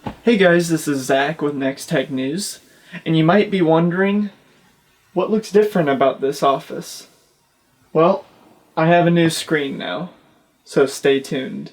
Hey guys, this is Zach with Next Tech News, and you might be wondering, what looks different about this office? Well, I have a new screen now, so stay tuned.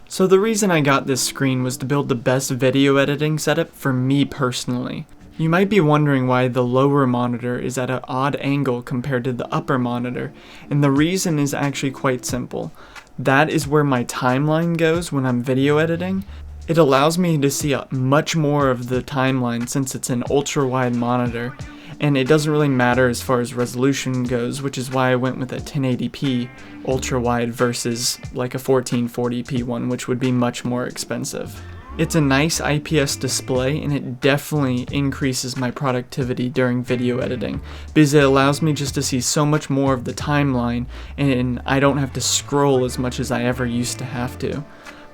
So the reason I got this screen was to build the best video editing setup for me personally. You might be wondering why the lower monitor is at an odd angle compared to the upper monitor, and the reason is actually quite simple. That is where my timeline goes when I'm video editing. It allows me to see much more of the timeline since it's an ultra-wide monitor, and it doesn't really matter as far as resolution goes, which is why I went with a 1080p ultra-wide versus like a 1440p one, which would be much more expensive. It's a nice IPS display, and it definitely increases my productivity during video editing because it allows me just to see so much more of the timeline, and I don't have to scroll as much as I ever used to have to.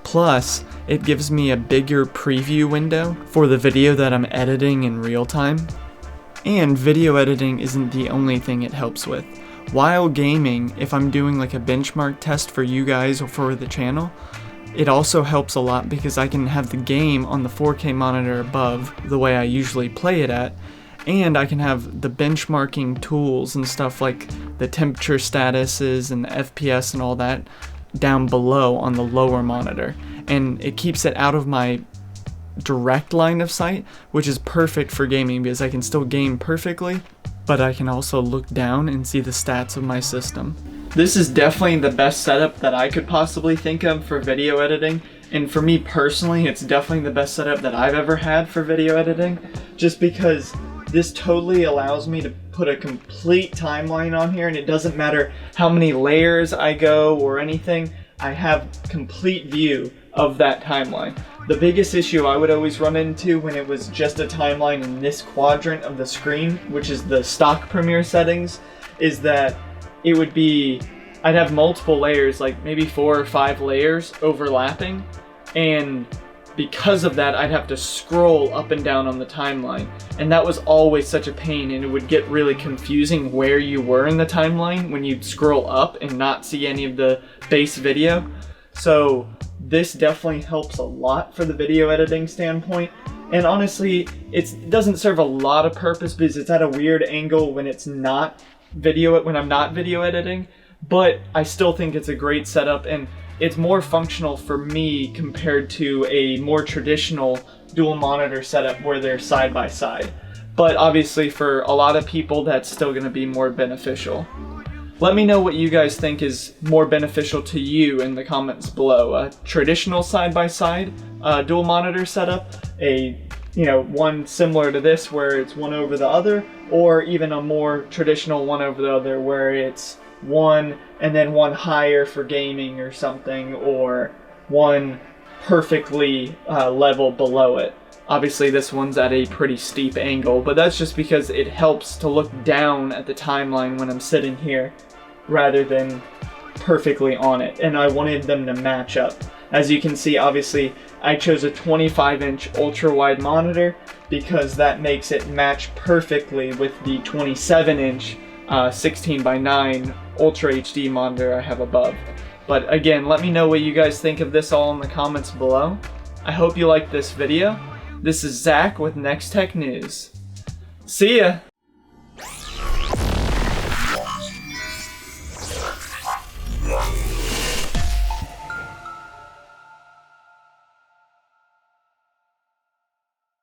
Plus, it gives me a bigger preview window for the video that I'm editing in real time. And video editing isn't the only thing it helps with. While gaming, if I'm doing like a benchmark test for you guys or for the channel, it also helps a lot because I can have the game on the 4K monitor above the way I usually play it at, and I can have the benchmarking tools and stuff like the temperature statuses and the FPS and all that down below on the lower monitor, and it keeps it out of my direct line of sight, which is perfect for gaming because I can still game perfectly, but I can also look down and see the stats of my system. This is definitely the best setup that I could possibly think of for video editing, and for me personally, it's definitely the best setup that I've ever had for video editing, just because this totally allows me to put a complete timeline on here, and it doesn't matter how many layers I go or anything, I have complete view of that timeline. The biggest issue I would always run into when it was just a timeline in this quadrant of the screen, which is the stock Premiere settings, is that it would be, I'd have multiple layers, like maybe 4 or 5 layers overlapping, and because of that I'd have to scroll up and down on the timeline, and that was always such a pain, and it would get really confusing where you were in the timeline when you'd scroll up and not see any of the base video. So this definitely helps a lot for the video editing standpoint, and honestly it doesn't serve a lot of purpose because it's at a weird angle when I'm not video editing, but I still think it's a great setup, and it's more functional for me compared to a more traditional dual monitor setup where they're side by side. But obviously for a lot of people that's still going to be more beneficial. Let me know what you guys think is more beneficial to you in the comments below. A traditional side by side dual monitor setup, one similar to this where it's one over the other, or even a more traditional one over the other where it's one and then one higher for gaming or something, or one perfectly level below it. Obviously this one's at a pretty steep angle, but that's just because it helps to look down at the timeline when I'm sitting here rather than perfectly on it, and I wanted them to match up. As you can see, obviously I chose a 25-inch ultra-wide monitor because that makes it match perfectly with the 27-inch 16:9 Ultra HD monitor I have above. But again, let me know what you guys think of this all in the comments below. I hope you liked this video. This is Zach with Next Tech News. See ya!